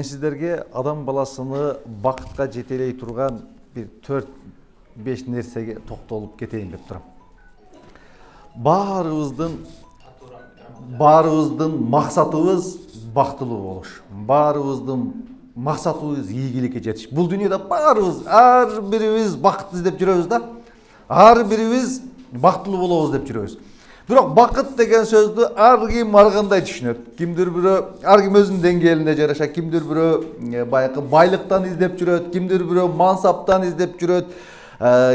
Мен сіздерге адам баласыны бақытқа жетелей тұрған bir 4-5 нерсеге тоқталып кетейін деп тұрам. Барыбыздың мақсатыбыз бақыттылы болуш. Барыбыздың мақсатыбыз ийгиликке жетиш. Бұл дүниеде барыбыз, ар бирибиз бақытты іздеп жүрөбүз да. Ар бирибиз бақыттылы болобуз деп жүрөбүз. Бирок бақыт деген сөздү ар ким аргандай түшүнөт. Кимдир бирөө ар ким өзүнүн деңгээлинде жарашат, кимдир бирөө байкы байлыктан издеп жүрөт, кимдир бирөө мансаптан издеп жүрөт.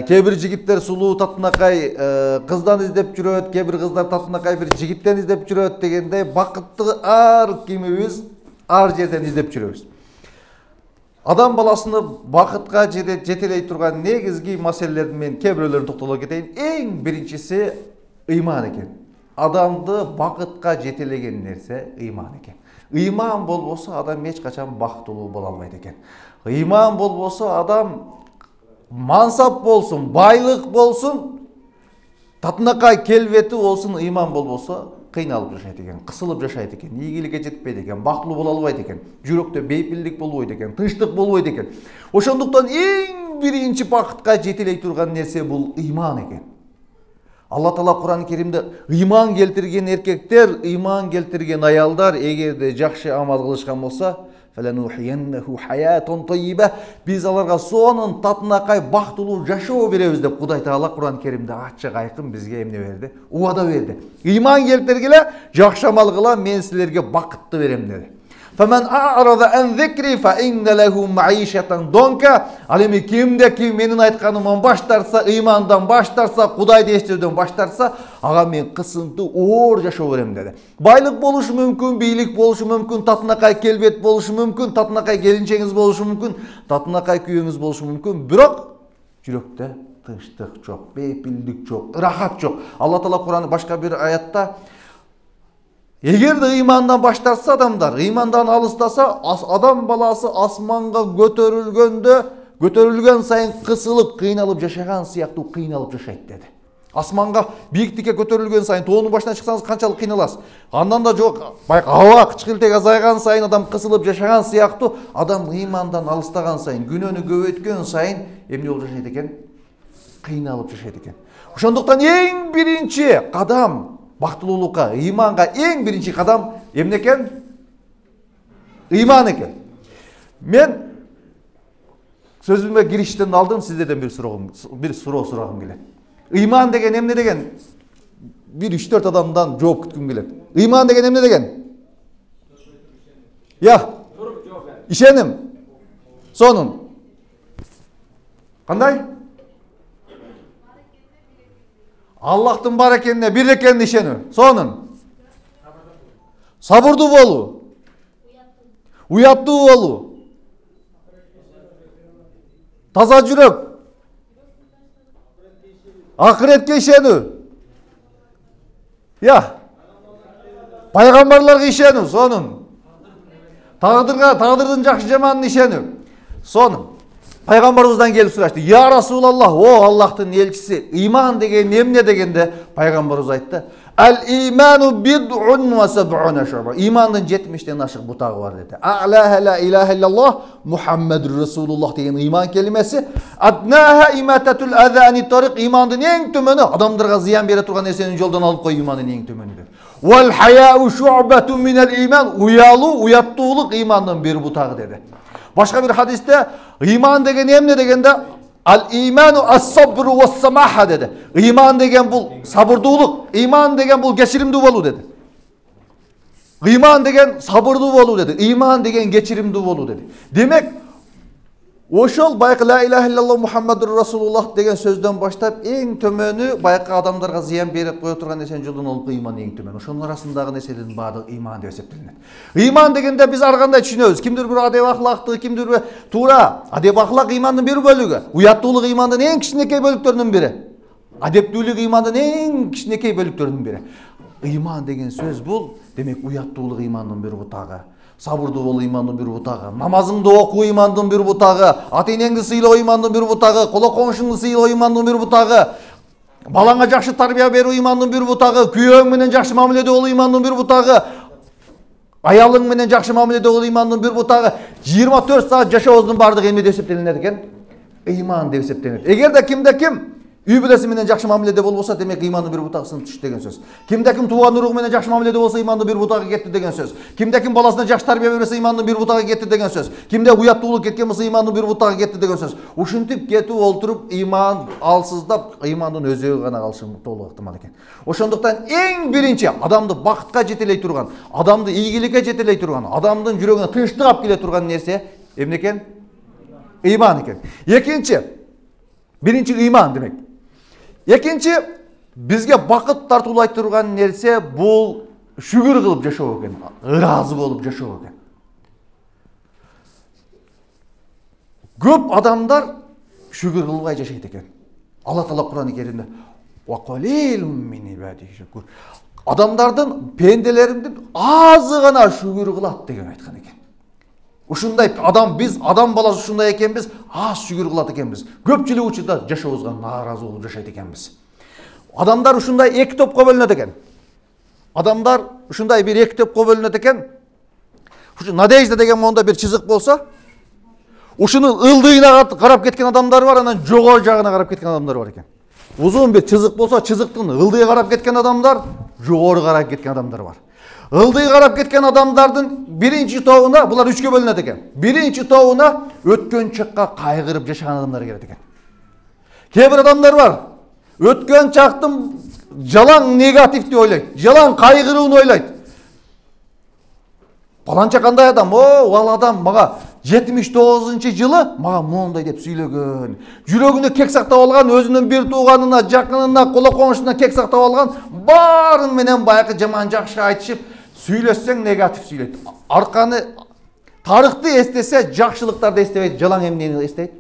Кээ бир жигиттер сулуу татынакай кыздан издеп жүрөт, кээ бир кыздар татынакай бир жигиттен издеп жүрөт дегендей бакытты ар кимибиз ар жерден издеп жүрөбүз. Адам баласыны бакытка жетелей турган негизги маселелердин мен кээ бирөөлөрүн токтоло кетейин. Эң биринчиси ыйман экен. Адамды бакытка жетелеген нерсе ыйман экен. Ыйман болбосо адам эч качан бактылуу боло албайт экен. Ыйман болбосо адам мансап болсун, байлык болсун, татынакай келбети болсун, ыйман болбосо кыйналып жашайт экен, кысылып жашайт экен, ийгиликке жетпейт экен, бактылуу боло албайт экен, жүрөктө бейпилдик болбойт экен, тынчтык болбойт экен. Ошондуктан эң биринчи бакытка жетелей турган нерсе бул ыйман экен. Алла Таала Кур'ан-ы Керимде ыйман келтирген эркектер, ыйман келтирген аялдар эгерде жакшы амал кылышкан болсо, биз аларга сонун татынакай бактылуу жашоо беребиз деп Кудай Таала Кур'ан-ы Керимде ачык айкын бизге эмне берди? Убада берди. Ыйман келтиргиле, жакшы амал кыла, мен силерге бакытты берем деди. فَمَنْ أَعْرَضَ عَنْ ذِكْرِي فَإِنَّ لَهُ مَعِيشَةً ضَنْكَ. Ал эми кимде ким менин айтканымдан баш тартса, ыймандан баш тартса, Кудайды эстөөдөн баш тартса, ага мен кысынтуу оор жашоо берем деди. Байлык болушу мүмкүн, бийлик болушу мүмкүн, татынакай келбет болушу мүмкүн, татынакай келинчеңиз болушу мүмкүн, татынакай күйөөңүз болушу мүмкүн, бирок жүрөктө тынчтык жок, бейпилдик жок, ырахат жок. Алла Таала Кур'аны башка бир аятта эгерде ыймандан баш тартса адамдар, ыймандан алыстаса, адам баласы асманга көтөрүлгөн сайын кысылып, кыйналып жашаган сыяктуу кыйналып жашайт деди. Асманга бийиктикке көтөрүлгөн сайын, тоонун башына чыксаңыз канчалык кыйналасыз. Андан да жок, байка аба кычкылтек азайган сайын адам кысылып жашаган сыяктуу, адам ыймандан алыстаган сайын, күнөөнү көбөйткөн сайын эмне болуп жашайт экен? Кыйналып жашайт экен. Ошондуктан эң биринчи кадам бактылуулукка, ыйманга эң биринчи кадам эмне экен? Ыйман экен. Мен сөзүмө кириштен алдым сиздерден бир суроо сурагым келет. Ыйман деген эмне деген? Bir 3-4 адамдан жооп күткүм келет. Ыйман деген эмне деген? Я. Ишеним. Сонун. Кандай? Аллахтын бар экенине, бир экенине ишенүү. Сонун. Сабырдуу болуу. Уяттуу болуу. Таза жүрөк. Акыретке ишенүү. Я. Пайгамбарларга ишенүү, сонун. Тагдырдын жакшы жаманына ишенүү. Сонун. Пайгамбарыбыздан келип сурашты. Я Расулаллах, о Аллахтын элчиси, ыйман деген эмне дегенде пайгамбарыбыз айтты: Ал-иману бид'ун ва саб'уна шуба. Имандын 70тен ашык бутагы бар деди. А'лаха ла илаха иллаллах Мухаммадур Расулуллах деген ыйман келимеси. Аднаха имататул азани тарик. Имандын эң төмөнү адамдарга зыян бере турган нерсени жолдон алып кой, имандын эң төмөнү. Вал хаяу шу'бату минал иман. Уялуу, уяттуулук имандын бир бутагы деди. Башка бир хадисте ыйман деген эмне дегенде Ал-иману ас-сабру ва-самаха деди. Ыйман деген бул сабырдуулук, ыйман деген бул кечиримдүү болуу деди. Ыйман деген сабырдуу болуу деди. Ыйман деген кечиримдүү болуу деди. Демек, ошол байкы ла илаха иллаллах Мухаммадур Расулуллах деген сөздөн баштап эң төмөнү байкы адамдарга зыян берип кое турган нерсени жолдон алып ыйман эң төмөн. Ошонун арасындагы нерселердин баардыгы ыйман деп эсептелинет. Ыйман дегенде биз ар кандай түшүнөбүз? Кимдир бир адеп ахлакты, кимдир бир туура. Адеп ахлак ыймандын бир бөлүгү. Уяттуулук ыймандын эң кичинекей бөлүктөрүнүн бири. Адептүүлүк ыймандын эң кичинекей бөлүктөрүнүн бири. Ыйман деген сөз бул, демек уяттуулук ыймандын бир бутагы. Сабырдуу болуу ыймандын бир бутагы, намазыңды окуу ыймандын бир бутагы, ата-энеңди сыйлоо ыймандын бир бутагы, коло коңшуңду сыйлоо ыймандын бир бутагы, балаңа жакшы тарбия берүү ыймандын бир бутагы, күйөөң менен жакшы мамиледе болуу ыймандын бир бутагы, Аялың менен жакшы мамиледе кыл ыймандын бир бутагы 24 саат жашообуздун бардыгы эмне деп эсептелинет экен? Ыйман деп эсептелинет. Эгерде кимде ким үй бүлөсү менен жакшы мамиледе болбосо, демек ыймандын бир бутагы сынып түштү деген сөз. Кимде ким тууган уругу менен жакшы мамиледе болсо, ыймандын бир бутагы кетти деген сөз. Кимде ким баласына жакшы тарбия берсе, ыймандын бир бутагы кетти деген сөз. Кимде уяттуулук кеткен болсо, ыймандын бир бутагы кетти деген сөз. Ушинтип кетип олтуруп ыйман алсыздап, ыймандын өзөгү гана калышы толук ыктымал экен. Ошондуктан эң биринчи адамды бакытка жетелей турган, адамды ийгиликке жетелей турган, адамдын жүрөгүнө тынчтык алып келе турган нерсе эмне экен? Ыйман экен. Экинчи, биринчи ыйман демек. Экинчи, бизге бакыт тартуулай турган нерсе бул шүгүр кылып жашоо экен, ыраазы болуп жашоо экен. Көп адамдар шүгүр кылбай жашайт экен. Алла Таала Кур'ан-ы Керимде "Ва қалилун мин ибади шакур" адамдардын, пенделериндин азы гана шүгүр кылат деген айткан экен. Ушундай адам, биз адам баласы ушундай экенбиз, аз шүгүр кылат экенбиз. Көпчүлүк учурда жашообузга нааразы болуп жашайт экенбиз. Адамдар ушундай эки топко бөлүнөт экен. Адамдар ушундай бир эки топко бөлүнөт экен. Ушу надежда деген монда бир чызык болсо, ушунун ылдыйына карап кеткен адамдар бар, анан жогору жагына карап кеткен адамдар бар экен. Узун бир чызык болсо, чызыктын ылдыйга карап кеткен адамдар, жогору карап кеткен адамдар бар. Ылдый карап кеткен адамдардын биринчи тобуна, булар үчкө бөлүнөт экен. Биринчи тобуна өткөн чакка кайгырып жашаган адамдар келет экен. Кээ бир адамдар бар, өткөн чактын жалаң негативди ойлойт, жалаң кайгырууну ойлойт. Баланча кандай адам, ал адам мага 79-жылы мага моундай деп сүйлөгөн. Жүрөгүнө кек сактап алган, өзүнүн бир тууганына, жакынына, кола коңшусуна кек сактап алган, баарын менен баягы жаман жакшы айтышып, сүйлөссөң негатив сүйлөйт. Арканы, тарыхты эстесе, жакшылыктарды эстебейт, жалаң эмнени эстейт?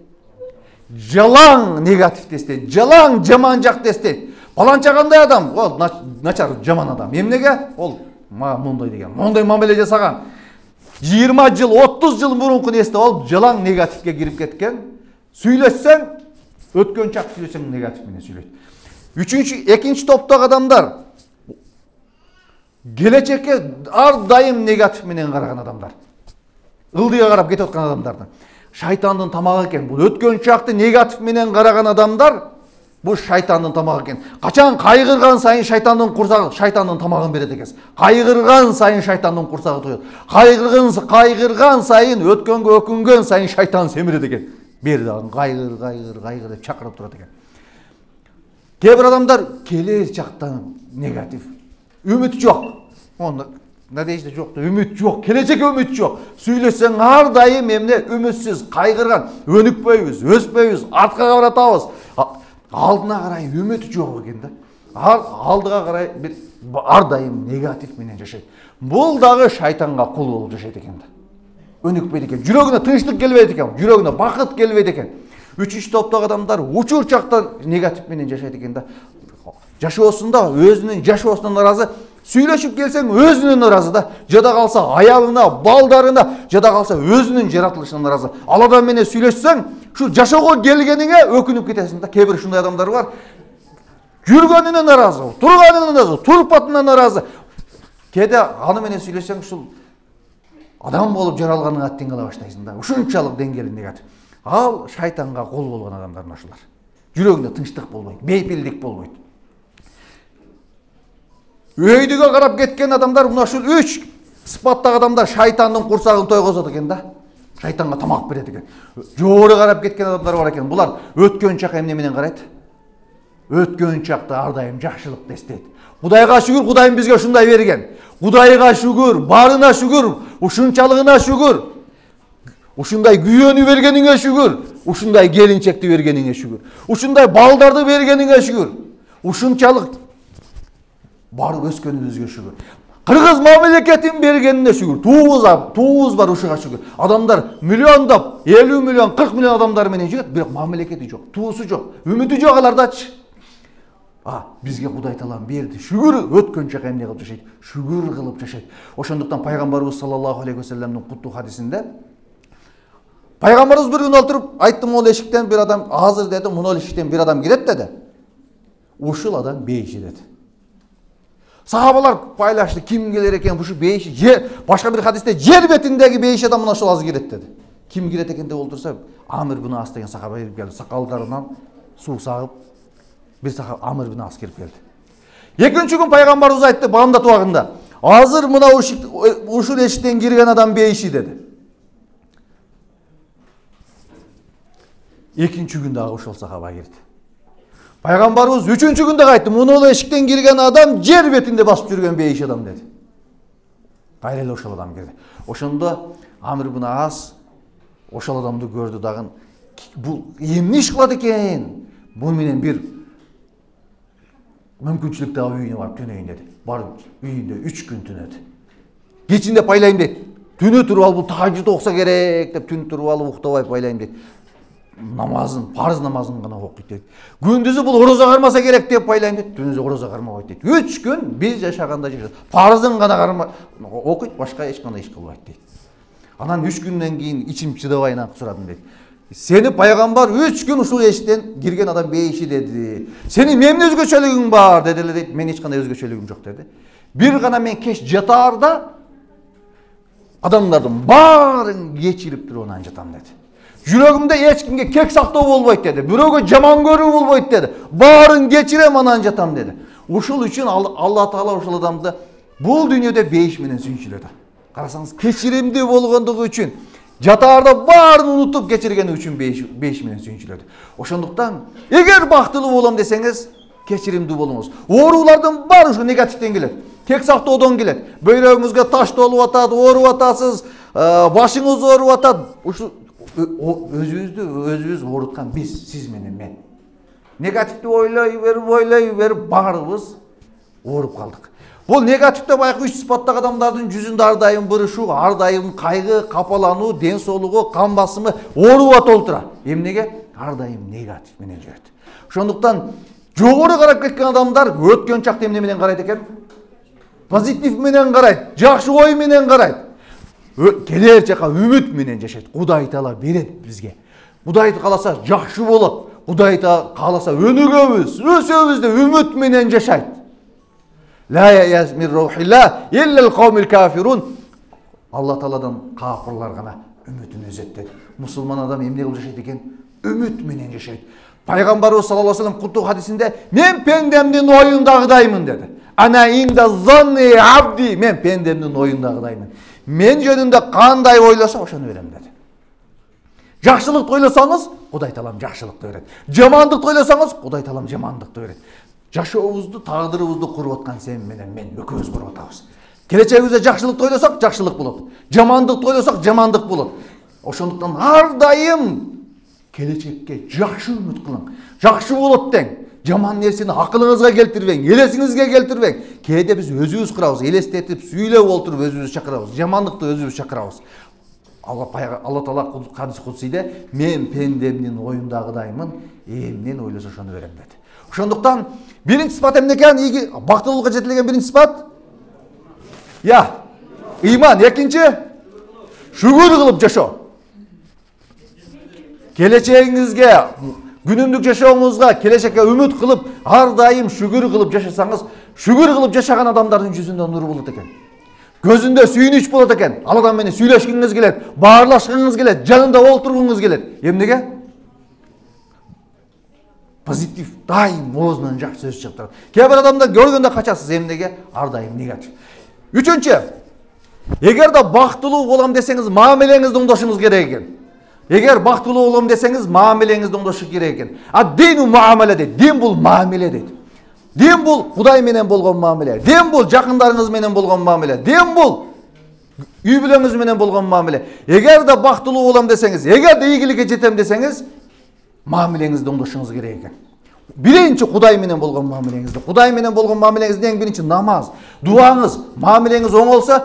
Жалаң негативди эстейт, жалаң жаман жакты эстейт. Баланча кандай адам, ол начар жаман адам. Эмнеге? Ол мага моундай деген, моундай мамиле жасаган. 20 жыл, 30 жыл мурункун эстеп алып, жалаң негативге кирип кеткен. Сүйлөссөң, өткөн чак сүйлөсөң негатив менен сүйлөйт. Экинчи топтогу адамдар келечекке ар дайым негатив менен караган адамдар. Ылдыйга карап кетип аткан адамдарды. Шайтандын тамагы экен. Бул өткөн чакты негатив менен караган адамдар, бул шайтандын тамагы экен. Качан кайгырган сайын шайтандын курсагы, шайтандын тамагын берет экенсиз. Кайгырган сайын шайтандын курсагы тоет. Кайгырган сайын, өткөнгө өкүнгөн сайын шайтан семирет экен. Бери дагы кайгыр деп чакырып турат экен. Кээ бир адамдар келер чактан негатив. Үмүт жок. Надежда жок, үмүт жок, келечекке үмүт жок. Сүйлөсөң ар дайым эмне үмүтсүз, кайгырган, өнүкпөйбүз, өспөйбүз, артка каратабыз. Алдына карай үмүт жок экен да. Алдыга карай бир ар дайым негатив менен жашайт. Бул дагы шайтанга кул болуп жашайт экен да. Өнүкпөйт экен. Жүрөгүнө тынчтык келбейт экен, жүрөгүнө бакыт келбейт экен. Үчүнчү топтогу адамдар учур чактан негатив менен жашайт экен да. Жашоосунда өзүнүн жашоосуна наразы, сүйлөшүп келсең өзүнүн наразы да. Жада калса аялына, балдарына, жада калса өзүнүн жаратылышына наразы. Ал адам менен сүйлөшсөң, шу жашоого келгениңе өкүнүп кетесиң да. Кээ бир ушундай адамдар бар. Жүргөнүнө наразы, турганына наразы, турпатына наразы. Кээде аны менен сүйлөшсөң, ушул адам болуп жаралганыңа аттен кала баштайсың да. Ушунчалык деңгээли негатив. Ал шайтанга кол болгон адамдар ушулар. Жүрөгүндө тынчтык болбойт, бейпилдик болбойт. Өйдүгө карап кеткен адамдар, мына ушул 3 сыпаттагы адамдар шайтандын курсагын тойгозот экен да. Шайтанга тамак берет экен. Жогору карап кеткен адамдар бар экен. Булар өткөн чак эмне менен карайт? Өткөн чакта ар дайым жакшылыкты эстейт. Кудайга шүгүр, Кудайым бизге ушундай берген. Кудайга шүгүр, барына шүгүр, ушунчалыгына шүгүр. Ушундай күйөнү бергениңе шүгүр, ушундай келинчекти бергениңе шүгүр. Ушундай балдарды бергениңе шүгүр. Ушунчалык барып өскөнүбүзгө шүгүр. Кыргыз мамлекетин бергенине шүгүр. Туубуз бар ушуга шүгүр. Адамдар миллиондоп, 50 миллион, 40 миллион адамдар менен жүрөт, бирок мамлекети жок, туусу жок, үмүтү жок алардачы. Бизге Кудай Таалам берди. Шүгүр, өткөн чак эмне кылып жашайт? Шүгүр кылып жашайт. Ошондуктан пайгамбарыбыз саллаллаху алейхи вассаламдын куттуу хадисинде пайгамбарыбыз бир күн олтуруп айтты, могул эшиктен бир адам, азыр деди, могул эшиктен бир адам кирет деди. Ушул адам бейиши деди. Sahabalar paylaştı. Kim gelir eken bu şu beyişi başka bir hadiste yer betindeki beyiş adamına ошол az girет dedi. Kim girет eкен деп oltursa Amr ibn As деген сахаба келип келди. Сакалдарынан суу сагып bir сахаба Amr ibn As келип келди. Экинчи күн пайгамбарыбыз айтты бамдат убагында. Азыр мына ушул эшиктен кирген адам бейиши dedi. Экинчи күн дагы ошол сахаба кирди. Пайгамбарыбыз үчүнчү күндө айтты, мунул эшиктен кирген адам жер бетинде басып жүргөн бейиш адам dedi. Кайра эле ошол адам кирди. Ошондо Амр ibn As ошол адамды көрдү дагы. Бул эмне иш кылат экен? Бул менен бир мүмкүнчүлүк дагы үйүнө барып түнөйүн деди. Барып үйүндө 3 күн түнөдү. Кечинде пайлайм дейт. Түнү туруп алып бул тажжуд окса керек деп түн туруп алып уктабай пайлайм дейт. Намазын, парыз намазын гана окуйт дейт. Күндүзү бул орозо кармаса керек деп пайлайм дейт. Түнүзү орозо кармабайт дейт. 3 күн биз жашаганда жашат. Парызын гана карма окуйт, башка эч кандай иш кылбайт дейт. Анан 3 күндөн кийин ичим чыдабайынан сурадым дейт. Сени пайгамбар 3 күн ушул эшиктен кирген адам бейиши деди. Сенин эмне өзгөчөлүгүң бар деди эле дейт. Мен эч кандай өзгөчөлүгүм жок деди. Бир гана мен кеч жатаарда адамдардын баарын кечирип туруп анан жатам деди. Жүрөгүмдө эч кимге кек сактоо болбойт деди. Бирөөгө жаман көрүү болбойт деди. Баарын кечирем анан жатам деди. Ушул үчүн Алла Таала ушул адамды бул дүйнөдө бейиш менен сүйүнчүлөдү. Карасаңыз кечиримдүү болгондугу үчүн жатаарда баарын унутуп кечиргени үчүн бейиш менен сүйүнчүлөдү. Ошондуктан эгер бактылуу болом десеңиз кечиримдүү болуңуз. Оорулардын баары ушу негативден келет. Кек сактоодон келет. Бөйрөгүңүзгө таш толуп атат, ооруп атасыз, башыңыз ооруп атат. Ушу өзүбүз ооруткан биз, сиз менен мен. Негативди ойлой берип баарыбыз ооруп калдык. Бул негативде байкы 3 сыпаттагы адамдардын жүзүндө ар дайым бырышуу, ар дайым кайгы, капалануу, ден соолугу, кан басымы ооруп толтура. Эмнеге? Ар дайым негатив менен жүрөт. Ошондуктан жогору карап кеткен адамдар өткөн чакта эмне менен карайт экен? Позитив менен карайт, жакшы ой менен карайт. Келер жака үмүт менен жашайт. Кудай Таала берет бизге. Кудай кааласа жакшы болот. Кудай кааласа өнүгөбүз, өсөбүз деп үмүт менен жашайт. La yasmir ruhillah illal qawmil kafirun. Алла Тааладан кафирлар гана үмүтүн үзөт dedi. Мусулман адам эмне кылып жашайт экен? Үмүт менен жашайт. Пайгамбарыбыз саллаллаху алейхи вассалам куттуу хадисинде мен пендемдин оюндагыдаймын dedi. Ana inda zanni abdi, men пендемдин оюндагыдаймын. Мен жөнүндө кандай ойлосо ошону берем dedi. Жакшылыкты ойлосоңуз, Кудай Таалам жакшылыкты берет. Жамандыкты ойлосоңуз, Кудай Таалам жамандыкты берет. Жашообузду, тагдырыбызды куруп аткан сен менен мен экөөбүз куруп атабыз. Келечегибизде жакшылыкты ойлосок, жакшылык болот. Жамандыкты ойлосок, жамандык болот. Ошондуктан ар дайым келечекке жакшы үмүт кылың. Жакшы болот дең. Жаман нерсени акылыңызга келтирбең, элесиңизге келтирбең. Кээде биз өзүбүз курабыз, элестетип, сүйлөп олтуруп өзүбүз чакырабыз. Жамандыкты өзүбүз чакырабыз. Алла Таала хадис кудсийде мен пендемдин оюндагыдаймын, эмнен ойлосо ошону берем dedi. Ошондуктан биринчи сыпат эмне экен? Бактылуулукка жетилген биринчи сыпат? Я, ыйман. Экинчи шүгүр кылып жашоо. Келечегиңизге, күнүмдүк жашооңузга, келечекке үмүт кылып, ар дайым шүгүр кылып жашасаңыз, шүгүр кылып жашаган адамдардын жүзүндө нур болот экен. Көзүндө сүйүнүч болот экен. Ал адам менен сүйлөшкүңүз келет, баарлашкыңыз келет, жанында олтургуңуз келет. Эмнеге? Позитив, дайым оозунан жакшы сөз чыгып турат. Кээ бир адамды көргөндө качасыз, эмнеге? Ар дайым негатив. Үчүнчү, эгер да бактылуу болом десеңиз, мамилеңизди оңдошуңуз керек экен. Эгер бактылуу болом десеңиз, мамилеңизди оңдош керек экен. Дину муамеле дейт. Дин бул мамиле дейт. Дин бул Кудай менен болгон мамиле. Дин бул жакындарыңыз менен болгон мамиле. Дин бул үй бүлөңүз менен болгон мамиле. Эгер да бактылуу болом десеңиз, эгер да ийгиликке жетем десеңиз, мамилеңизди оңдошуңуз керек экен. Биринчи Кудай менен болгон мамилеңизди. Кудай менен болгон мамилеңизди эң биринчи намаз, дуаңыз, мамилеңиз оңолса,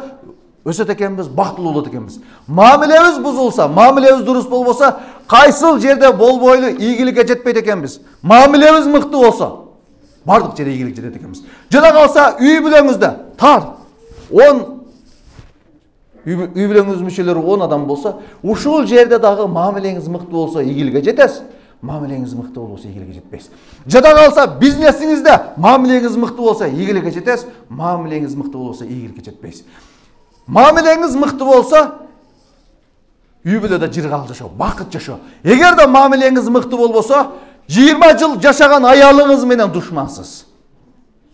өсөт экенбиз, бактылуу болот экенбиз. Мамилебиз бузулса, мамилебиз дурус болбосо, кайсыл жерде болбойлу ийгиликке жетпейт экенбиз. Мамилебиз мыкты болсо, бардык жерде ийгилик жетет экенбиз. Жана калса үй бүлөңүздө тар 10 үй бүлөңүз мүчөлөрү 10 адам болсо, ушул жерде дагы мамилеңиз мыкты болсо ийгиликке жетесиз. мамилеңиз мыкты болбосо ийгиликке жетпейсиз. Жада калса бизнесиңизде мамилеңиз мыкты болсо ийгиликке жетесиз, мамилеңиз мыкты болбосо ийгиликке жетпейсиз. Мамилеңиз мыкты болсо үй бүлөдө жыргал жашоо, бакыт жашоо. Эгерде мамилеңиз мыкты болбосо 20 жыл жашаган аялыңыз менен душмансыз.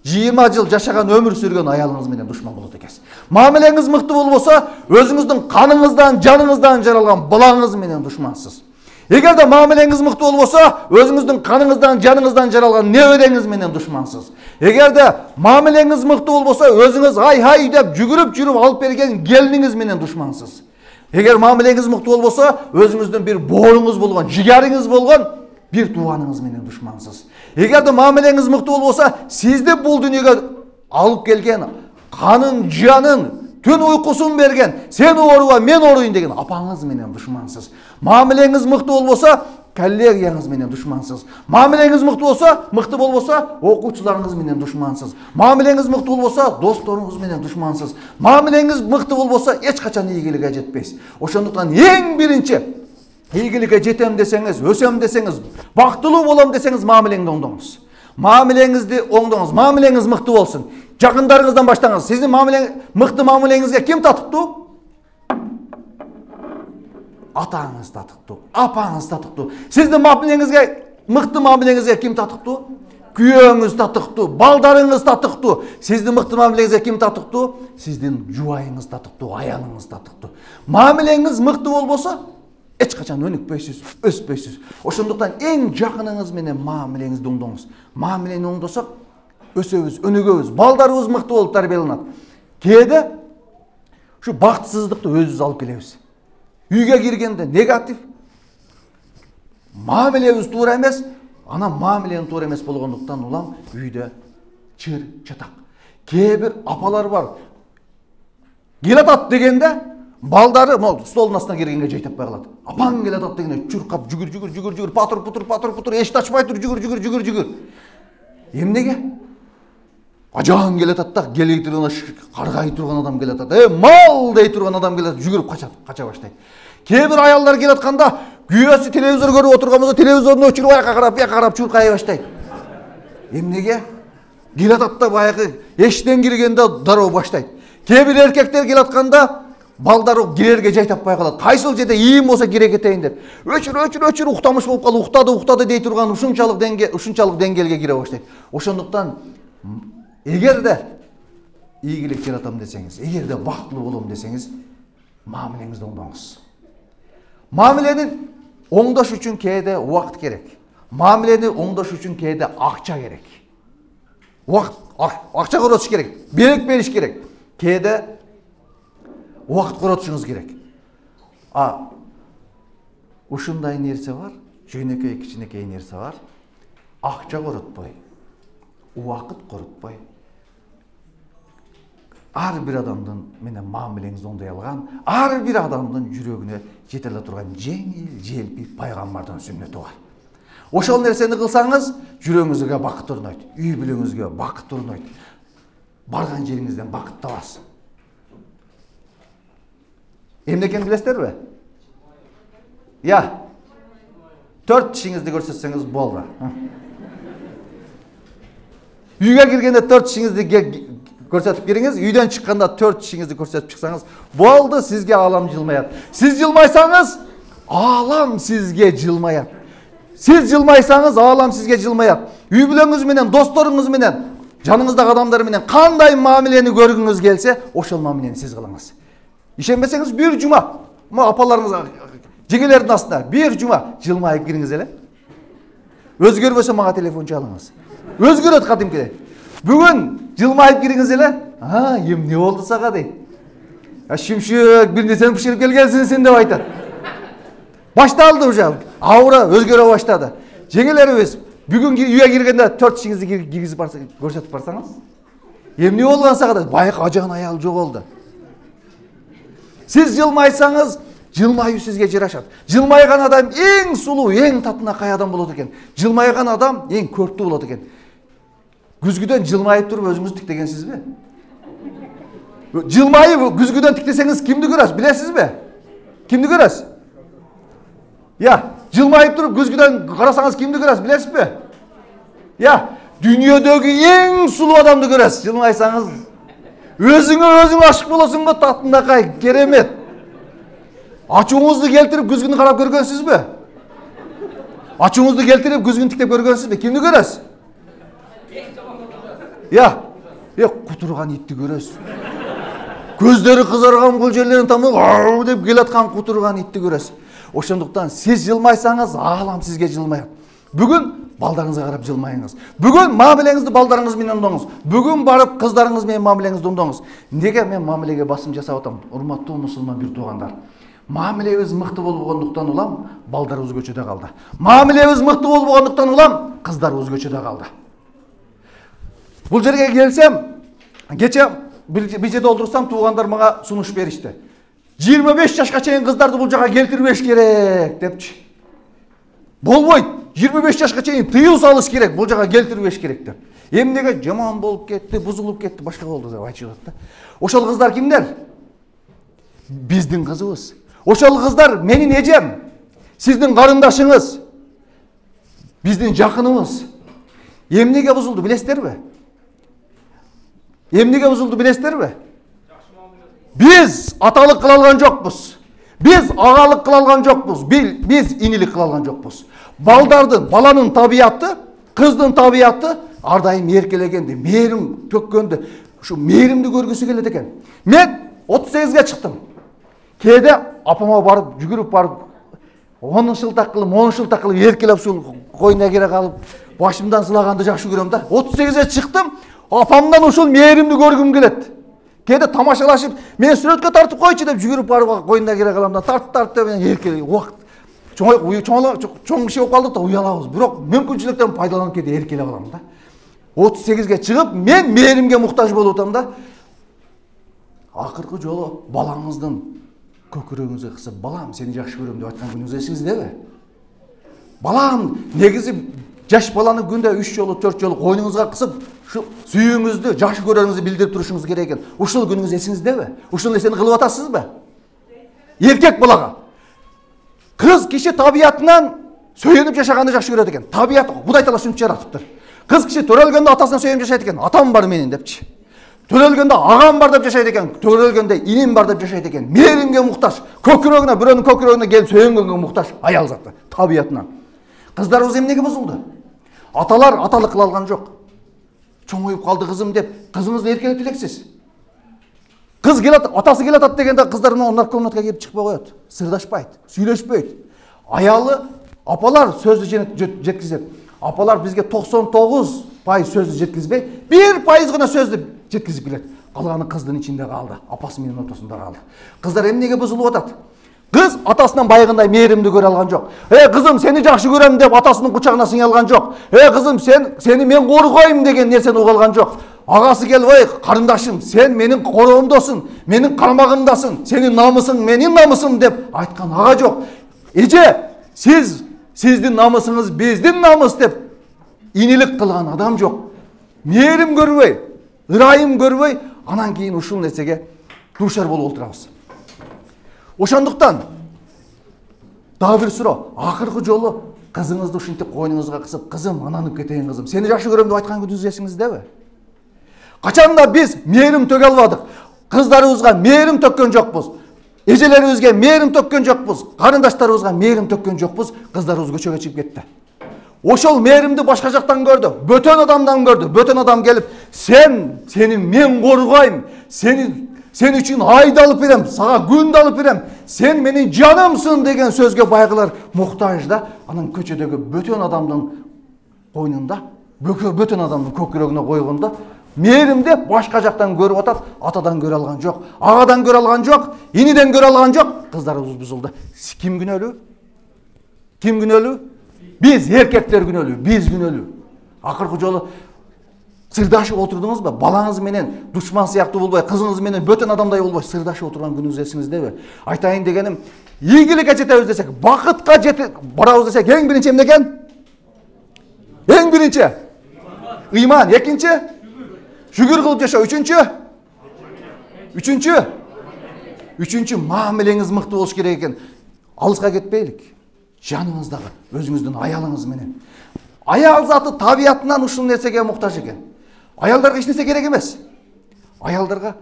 20 жыл жашаган өмүр сүргөн аялыңыз менен душман болот экенсиз. Мамилеңиз мыкты болбосо өзүңүздүн каныңыздан, жаныңыздан жаралган балаңыз менен душмансыз. Эгерде мамилеңиз мыкты болбосо өзүңүздүн каныңыздан, жаныңыздан жаралган небереңиз менен душмансыз. Эгерде мамилеңиз мыкты болбосо өзүңүз ай деп жүгүрүп алып берген келиниңиз менен душмансыз. Эгер мамилеңиз мыкты болбосо өзүңүздүн бир бооруңуз болгон, жигариңиз болгон бир тууганыңыз менен душмансыз. Эгерде мамилеңиз мыкты болбосо сизди бул дүйнөгө алып келген, канын, жанын, түн уйкусун берген, сен ооруба, мен ооруйн деген апаңыз менен душмансыз. Мамилеңиз мыкты болбосо коллегияңыз менен душмансыз. Мамилеңиз мыкты болбосо окуучуларыңыз менен душмансыз. Мамилеңиз мыкты болбосо досторуңуз менен душмансыз. Мамилеңиз мыкты болбосо эч качан ийгиликке жетпейсиз. Ошондуктан эң биринчи ийгиликке жетем десеңиз, өсөм десеңиз, бактылуу болом десеңиз мамилеңди оңдоңуз. Мамилеңизди оңдоңуз. Мамилеңиз мыкты болсун. Жакындарыңыздан баштаңыз. Сиздин мыкты мамилеңизге ким татыктуу? Атаңыз татыктуу, апаңыз татыктуу. Сиздин мыкты мамилеңизге ким татыктуу? Күйөөңүз татыктуу, балдарыңыз татыктуу. Сиздин мыкты мамилеңизге ким татыктуу? Сиздин жубайыңыз татыктуу, аялыңыз татыктуу. Мамилеңиз мыкты болбосо эч качан өнүкпөйсүз, өспөйсүз. Ошондуктан эң жакыныңыз менен мамилеңизди оңдоңуз. Мамилени оңдосок өсөбүз, өнүгөбүз, балдарыбыз мыкты болуп тарбияланат. Кээде ушу бактысыздыкты өзүбүз алып келебиз. Үйгө киргенде негатив, мамилебиз туура эмес, анан мамилени туура эмес болгондуктан улам үйдө чыр чатак. Кээ бир апалар бар. Келатат дегенде балдары столдун астына киргенге жайтаппай калат. Апаң келатат дегенде чуркап жүгүр, патыр, эшикти ачпай тур, жүгүр. Эмнеге? Ажаң келатат да, келей турган каргай турган адам келатат. Мал дей турган адам келатат, жүгүрүп кача баштайт. Кээ бир аялдар келатканда күйөөсү телевизор көрүп отурган болсо телевизорду өчүрүп аяка карап чуркай баштайт. Эмнеге? Келатат да баягы эштен киргенде дароо баштайт. Кээ бир эркектер келатканда балдары кирерге жай таппай калат. Кайсыл жерде ийим болсо кире кетейин деп. Өчүр уктамыш болуп калып, уктады дей турган ушунчалык деңгээлге кире баштайт. Ошондуктан эгерде ийгилик жаратам десеңиз, эгерде бактылуу болом десеңиз, мамилеңизди оңдоңуз. Мамилени оңдош үчүн кээде убакыт керек. Мамилени оңдош үчүн кээде акча керек. Акча коротуш керек, берек бериш керек. Кээде убакыт коротушуңуз керек. Ушундай нерсе бар, жөнөкөй кичинекей нерсе бар. Акча коротпой, убакыт коротпой. Ар бир адамдын менен мамилеңизди оңдой алган, ар бир адамдын жүрөгүнө жете эле турган жеңил желпи пайгамбардын сүннөтү бар. Ошол нерсени кылсаңыз, жүрөгүңүзгө бакыт орнойт, үй бүлөңүзгө бакыт орнойт. Барган жериңизден бакыт табасыз. Эмне экенин билесиздерби? 4 тишиңизди көрсөтсөңүз болду. Үйгө киргенде 4 тишиңизди көрсөтүп кириңиз, үйдөн чыкканда 4 тишиңизди көрсөтүп чыксаңыз, болду, сизге алам жылмаят. Сиз жылмайсаңыз, алам сизге жылмаят. Сиз жылмайсаңыз, алам сизге жылмаят. Үй бүлөңүз менен, досторуңуз менен, жаныңыздагы адамдар менен кандай мамилени көргүңүз келсе, ошол мамилени сиз кылыңыз. Ишенбесеңиз, бир жума, апаларыңыз, жеңелердин астына бир жума жылмайып кириңиз эле. Өзгөрбөсө мага телефон чалыңыз. Өзгөрөт кадимкидей. Бүгүн жылмайып кириңиз эле. Эмне болду сага дейт. Шимшек бир нерсени биширип келгенсиң деп айтат. Башталды уже. Аура өзгөрө баштады. Жеңелерибиз бүгүн үйгө киргенде 4 тишиңизди киргизип көрсөтүп барсаңыз, эмне болгон сага дейт. Байкы ажан аял жоголду. Сиз жылмайсаңыз, жылмаюу сизге жарашат. Жылмайган адам эң сулуу, эң татынакай адам болот экен. Жылмайган адам эң көрктүү болот экен. Күзгүдөн жылмайып туруп өзүңүздү тиктегенсизби? Жылмайып күзгүдөн тиктесеңиз кимди көрөсүз, билесизби? Кимди көрөсүз? Жылмайып туруп көзгүдөн карасаңыз кимди көрөсүз билесизби? Дүйнөдөгү эң сулуу адамды көрөсүз. Жылмайсаңыз өзүң ашык болосуң го, татындакай, керемет. Ачууңузду келтирип күзгүнү карап көргөнсүзбү? Ачууңузду келтирип күзгүнү тиктеп көргөнсүзбү? Кимди көрөсүз? Кутурган итти көрөсүз. Көздөрү кызарган бул жерлерин тамак деп келаткан кутурган итти көрөсүз. Ошондуктан сиз жылмайсаңыз, аалам сизге жылмайт. Бүгүн балдарыңызга карап жылмайыңыз. Бүгүн мамилеңизди балдарыңыз менен оңдоңуз. Бүгүн барып кыздарыңыз менен мамилеңизди оңдоңуз. Неге мен мамилеге басым жасап атам? Урматтуу мусулман бир туугандар. Мамилебиз мыкты болбогондуктан улам балдар өзгөчөдө калды. Мамилебиз мыкты болбогондуктан улам кыздар өзгөчөдө калды. Бул жерге келсем, кече бизде олтурсам туугандар мага сунуш беришти. 25 жашка чейин кыздарды бул жака келтирбеш керек депчи. Болбойт. 25 жашка чейин тыюу салыш керек, бул жака келтирбеш керек деп. Эмнеге жаман болуп кетти, бузулуп кетти, башка болду деп айтышат да. Ошол кыздар кимдер? Биздин кызыбыз. Ошол кыздар менин эжем, сиздин карындашыңыз, биздин жакыныбыз. Эмнеге бузулду билесиздерби? Эмнеге бузулду билесиздерби? Биз аталык кыла алган жокпуз. Биз агалык кыла алган жокпуз. Биз инилик кыла алган жокпуз. Баланын табияты, кыздын табияты ар дайым эркелегенди, мээрим төккөндү, ушу мээримди көргүсү келет экен. Мен 38ге чыктым. Кээде апама барып, жүгүрүп барып, 10 шылтак кылып эркелеп ушул койуна кире калып, башымдан сылаганды жакшы көрөм да. 38ге чыктым, апамдан ушул мээримди көргүм келет. Кээде тамашалашып, мен сүрөткө тартып койчу деп жүгүрүп барып койуна кире калам да, тарт деп эркелеп, убакыт чоң киши болуп калдык да уялабыз. Бирок мүмкүнчүлүктөн пайдаланып кээде эркелеп алам да. 38ге чыгып, мен мээримге муктаж болуп атам да. Акыркы жолу балаңыздын көкүрөгүңүзгө кысып, балам сени жакшы көрөм деп айткан күнүңүз эсиңиздеби? Балам, негизи жаш баланы күндө 3 жолу 4 жолу койнуңузга кысып, ушул сүйүүңүздү, жакшы көрөрүңүздү билдирип турушуңуз керек экен. Ушул күнүңүз эсиңиздеби? Ушул нерсени кылып атасызбы? Эркек балага кыз киши табиятынан сөйөнүп жашаганды жакшы көрөт экен. Табият Кудай таала ушинтип жаратыптыр. Кыз киши төрөлгөндө атасына сөйөнүп жашайт экен. Атам бар менин депчи. Төрөлгөндө агам бар деп жашайт экен. Төрөлгөндө иним бар деп жашайт экен. Мээримге муктаж, көкүрөгүнө, бирөөнүн көкүрөгүнө келип сөйөнгөнгө муктаж аял заты табиятынан. Кыздарыбыз эмнеге бузулду? Аталар аталык кыла алган жок. Чоңоюп калды кызым деп, кызыңызды эркелетип элексиз. Кыз келет, атасы келатат дегенде кыздар ондар комнатага кирип чыкпай коет. Сырдашпайт, сүйлөшпөйт. Аялы апалар сөздү жеткизет. Апалар бизге 99% сөздү жеткизбей, 1% гана сөздү жеткизип келет. Калганы кыздын ичинде калды, апасы менен ортосунда калды. Кыздар эмнеге бузулуп атат? Кыз атасынан байыгындай мээримди көрө алган жок. Кызым, сени жакшы көрөм деп атасынын кучагына сиңе алган жок. Кызым, сени мен коргойм деген нерсени уга алган жок. Агасы келип, ой, карындашым, сен менин короомдосуң, менин кармагымдасың, сенин намысың менин намысым деп айткан ага жок. Эже, сиздин намысыңыз биздин намыс деп инилик кылган адам жок. Мээрим көрбөй, ырайым көрбөй, анан кийин ушул нерсеге дуушар болуп отурабыз. Ошондуктан дагы бир суроо, акыркы жолу кызыңызды ушинтип койнуңузга кысып, кызым, ананып кетейин кызым, сени жакшы көрөм деп айткан күнүңүз эсиңиздеби? Качанда биз мээрим төкө албадык. Кыздарыбызга мээрим төккөн жокпуз. Эжелерибизге мээрим төккөн жокпуз. Карындаштарыбызга мээрим төккөн жокпуз. Кыздарыбыз көчөгө чыгып кетти. Ошол мээримди башка жактан көрдү. Бөтөн адамдан көрдү. Бөтөн адам келип, сени мен коргойм. Сен үчүн айды алып берем, сага күндү алып берем. Сен менин жанымсың деген сөзгө байгылар муктаж да. Анан көчөдөгү бөтөн адамдын койнунда, бөтөн адамдын көкүрөгүнө койгондо мээримди башка жактан көрүп атат, атадан көрө алган жок, агадан көрө алган жок, иниден көрө алган жок. Кыздарыбыз бузулду. Ким күнөөлүү? Ким күнөөлүү? Биз эркектер күнөөлүү, биз күнөөлүү. Акыркы жолу сырдашып отурдуңузбу? Балаңыз менен душман сыяктуу болбой, кызыңыз менен бөтөн адамдай болбой сырдашып отурган күнүңүз эсиңиздеби? Айтайын дегеним, ийгиликке жетебиз десек, бакытка барабыз десек, эң биринчи эмне экен? Эң биринчи ыйман, экинчи шүгүр кылып жашоо, үчүнчү мамилеңиз мыкты болуш керек экен. Алыска кетпейлик. жаныңыздағы өзіңіздің аялыңыз менен. Аял заты табиятынан ушул нерсеге муктаж экен. Аялдарга эч нерсе керек эмес. Аялдарга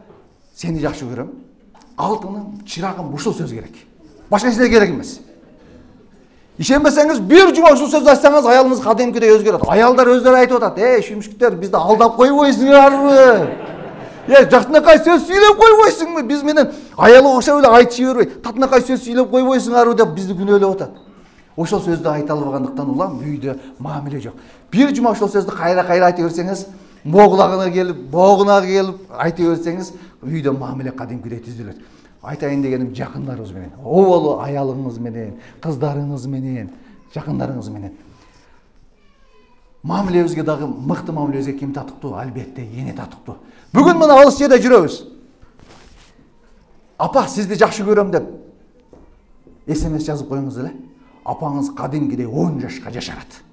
сени жакшы көрөм, алтыным, чырагым ушул сөз керек. Башка нерсе керек эмес. Ишенбесеңиз, бир жума ушул сөздү айтсаңыз, аялыңыз кадимкидей өзгөрөт. Аялдар өздөрү айтып атат: шүймүшүктөр, бизди алдап койбойсуңарбы? Жактынакай сөз сүйлөп койбойсуңбу? Биз менен аялы окшоп эле айтыша бербей, татынакай сөз сүйлөп койбойсуңарбы деп бизди күнөөлөп атат. Ошол сөздү айта албагандыктан улам үйдө мамиле жок. Бир жума ошол сөздү кайра-кайра айта берсеңиз, боогулагына келип айта берсеңиз, үйдө мамиле кадимкидей түзүлөт. Айтайын дегеним жакындарыбыз менен, оболу аялыңыз менен, кыздарыңыз менен, жакындарыңыз менен. Мамилебизге дагы мыкты мамилебизге ким татыктуу? Албетте эне татыктуу. Бүгүн мына алыс жерде жүрөбүз. Апа, сизди жакшы көрөм деп SMS жазып коюңуз эле. Апаңыз кадимкидей 10 жашка жашарат.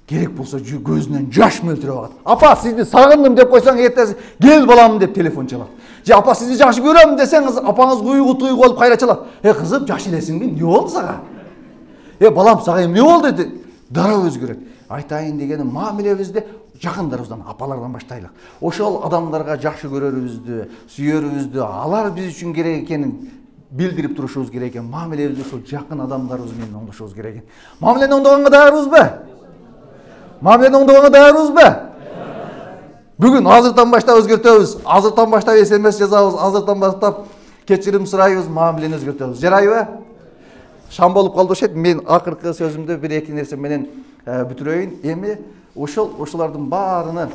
Керек болсо көзүнөн жаш мөлтүрөп агат. Апа, сизди сагындым деп койсоң, эртеси кел балам деп телефон чалат. Же апа, сизди жакшы көрөм десеңиз, апаңыз уйгу-туйгу болуп кайра чалат. Кызым, жаш элесиңби? Эмне болду сага? Балам, сага эмне болду деп дароо өзгөрөт. Айтайын дегеним, мамилебизде жакындарыбыздан, апалардан баштайлык. Ошол адамдарга жакшы көрөрүбүздү, сүйөрүбүздү, алар биз үчүн керек экенин билдирип турушубуз керек экен. Мамилебизди ошол жакын адамдарыбыз менен оңдошубуз керек экен. Мамилени оңдоганга даярбызбы? Мамилени оңдоганга даярбызбы? Бүгүн азыртан баштап өзгөртөбүз. Азыртан баштап SMS жазабыз, азыртан баштап кечирим сурайбыз, мамилени өзгөртөбүз. Жарайбы? Шам болуп калды окшойт. Мен акыркы сөзүмдү бир-эки нерсе менен бүтүрөйүн. Эми ошолордун баарына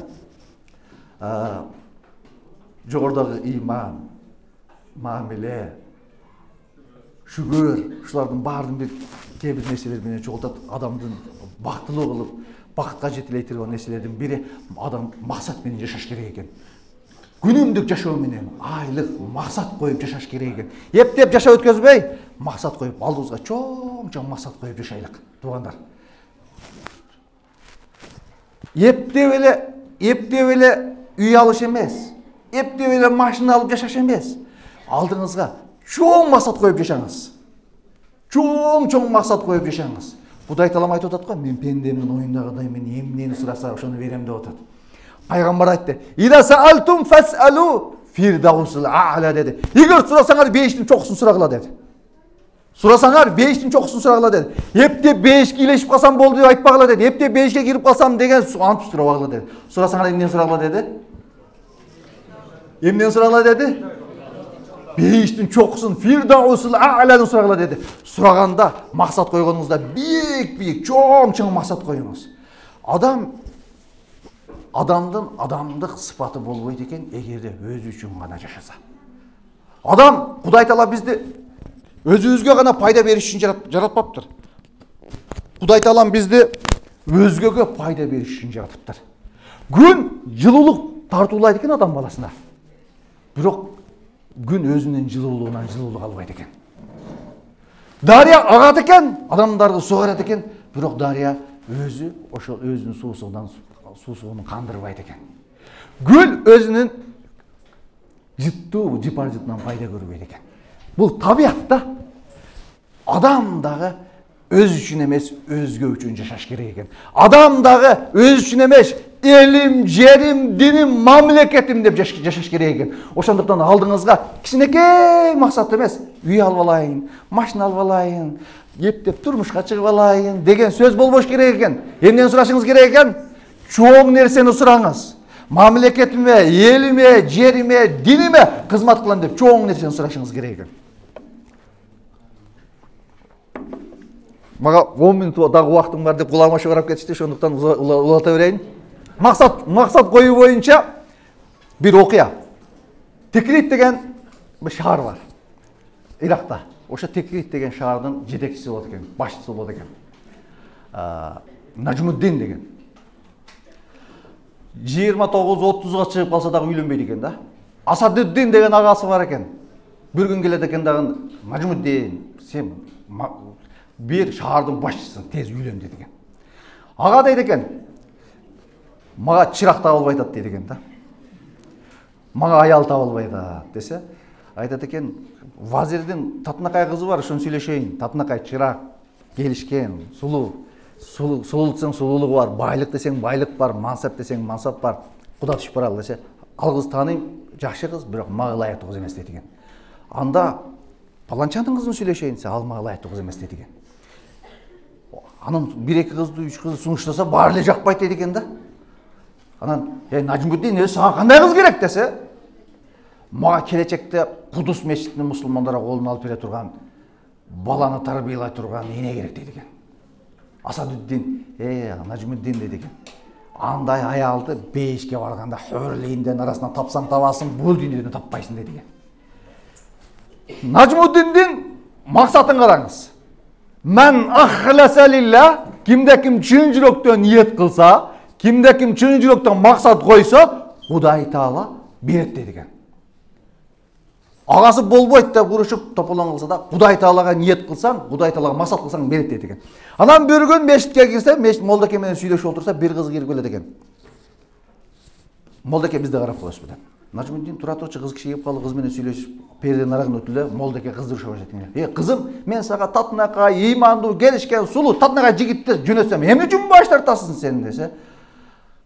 жогорудагы иман, мамиле, шүгөр, ушулардын баардын бир кээ бир нерселер менен чогултат. Адамдын бактылуу кылып, бакытка жетелей турган нерселердин бири адам максат менен жашаш керек экен. Күнүмдүк жашоо менен айлык максат коюп жашаш керек экен. Эптеп жашап өткөзбөй, максат коюп, алдыбызга чоң максат коюп жашайлык, туугандар. Эптеп эле үй алыш эмес. Эптеп эле машина алып жашаш эмес. Алдыңызга чоң максат коюп жашаңыз. Чоң максат коюп жашаңыз. Кудай таалам айтып атат го, мен пендемдин оюндагыдай, мен эмнени сураса ошону берем деп атат. Пайгамбар айтты: "Ида саалтум фасалу фирдаусул а'ла" деди. Эгер сурасаңар бейиштин чокусун сурагыла деди. Сурасаңар бейиштин чокусун сурагыла деди. Эптеп бейишке илешип калсам болду деп айтпагыла деди. Эптеп бейишке кирип калсам деген антып сурабагыла деди. Сурасаңар эмнени сурагыла деди? Эмнени сурагыла деди? Бейиштин чокусун, фирдаусул а'ланы сурагыла деди. Сураганда максат койгонуңузда бийик, чоң максат коюңуз. Адамдын адамдык сыпаты болбойт экен, эгерде өзү үчүн гана жашаса. Адам, Кудай таала бизди өзүбүзгө гана пайда бериш үчүн жаратпаптыр. Кудай таалам бизди өзгөгө пайда бериш үчүн жаратыптыр. Күн жылуулук тартуулайт экен адам баласына. Бирок күн өзүнүн жылуулугунан жылуулук албайт экен. Дария агат экен, адамдарды сугарат экен, бирок дария өзү ошол өзүнүн суусугун кандырбайт экен. Гүл өзүнүн жыпар-жытынан пайда көрбөйт экен. Бул табиятта. Адам дагы өз үчүн эмес, өзгө үчүн жашаш керек экен. Адам дагы өз үчүн эмес, элим, жерим, диним, мамлекетим деп жашаш керек экен. Ошондуктан алдыңызга кичинекей максат эмес, үй алып алайын, машина алып алайын, эптеп турмушка чыгып алайын деген сөз болбош керек экен. Эмнени сурашыңыз керек экен? Чоң нерсени сураңыз. Мамлекетиме, элиме, жериме, диниме кызмат кылам деп чоң нерсени сурашыңыз керек экен. Мага 10 минут дагы убактым бар деп кулагыма шыгарап кетишти, ошондуктан улата берейин. Максат коюу боюнча бир окуя. Тикрит деген бир шаар бар. Иракта. Ошо Тикрит деген шаардын жетекчиси болот экен, башчысы болот экен. Нажмуддин деген. 29-30га чыгып калса дагы үйлөнбөйт экен да. Асадуддин деген агасы бар экен. Бир күн келет экен дагы: "Нажмуддин, сен бир шаардын башчысың, тез үйлөн" дейт экен. Ага дейт экен: "Мага чырак таап албай атат" дейт экен да. "Мага аял таап албай атат" десе, айтат экен: "Вазирдин татынакай кызы бар, ошону сүйлөшөйүн. Татынакай чырак, келишкен, сулуу десең сулуулугу бар, байлык десең байлык бар, мансап десең мансап бар. Куда түшүп баралы десе, ал кызды тааныйм, жакшы кыз, бирок мага ылайыктуу кыз эмес дейт экен. Анда паланчанын кызын сүйлөшөйүн десе, ал мага ылайыктуу кыз эмес дейт экен. Анан 1-2 кызды, 3 кызды сунуштаса, баары эле жакпайт дейт экен да. Анан, Нажмуддин, сага кандай кыз керек десе, мага келечекте Кудус мечитинин мусулмандарга колун алып бере турган, баланы тарбиялай турган эне керек дейт экен. Асадуддин, Нажмуддин дейт экен. Андай аялды бейишке барганда хөрлейинден арасынан тапсаң табасың, бул дүйнөдөн таппайсың дейт экен. Нажмуддиндин максатын караңыз. Мен ахласа лилла, кимде ким чын жүрөктөн ниет кылса, кимде ким чын жүрөктөн максат койсо, Кудай Таала берет дейт экен. Агасы болбойт деп урушуп тополоң кылса да, Кудай Таалага ниет кылсаң, Кудай Таалага максат кылсаң берет дейт экен. Анан bir күн мешитке кирсе, мешит молдеке менен сүйлөшүп отурса, бир кыз кирип келет экен. Молдеке бизде карап коесузбу деп. Нажмуддин тура турчу, кыз киши кеп калды, кыз менен сүйлөшүп, перден арагын өтүлө, молдеке кызды уруша баштады. Кызым, мен сага татынакай, ыймандуу, келишкен, сулуу, татынакай жигитти жөнөтсөм, эмне үчүн баш тартасың сен десе.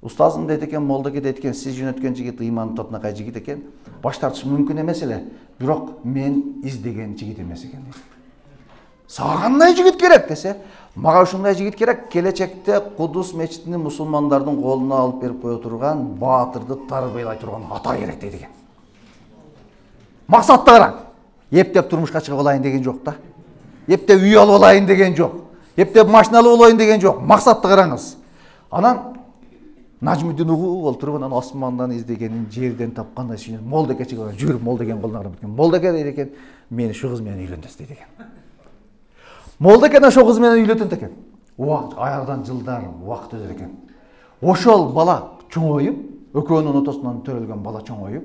Устазым дейт экен, молдеке дейт экен, сиз жөнөткөн жигит ыймандуу, татынакай жигит экен. Баш тартыш мүмкүн эмес эле, бирок мен издеген жигит эмес экен дейт. Сага кандай жигит керек десе, мага ушундай жигит керек, келечекте Кудус мечитинин мусулмандардын колуна алып берип кое турган, баатырды тарбиялай турган ата керек дейт экен. Максатты караң. Ептеп турмушка чыгып алайын деген жок да. Ептеп үй алып алайын деген жок. Ептеп машиналуу болоюн деген жок. Максатты караңыз. Анан Нажмуддин угуп олтуруп, анан асмандан издегенин жерден тапкандай сүйүнүп, молдеке чыгып, жүрүп молдекенин колуна карап кеткен. Молдеке дейт экен, мени шу кыз менен үйлөндөс дейт экен. Молдекени шу кыз менен үйлөтөт экен. Аярдан жылдар убакыт өтөт экен. Ошол бала чоңоюп, экөөнүн ортосунан төрөлгөн бала чоңоюп,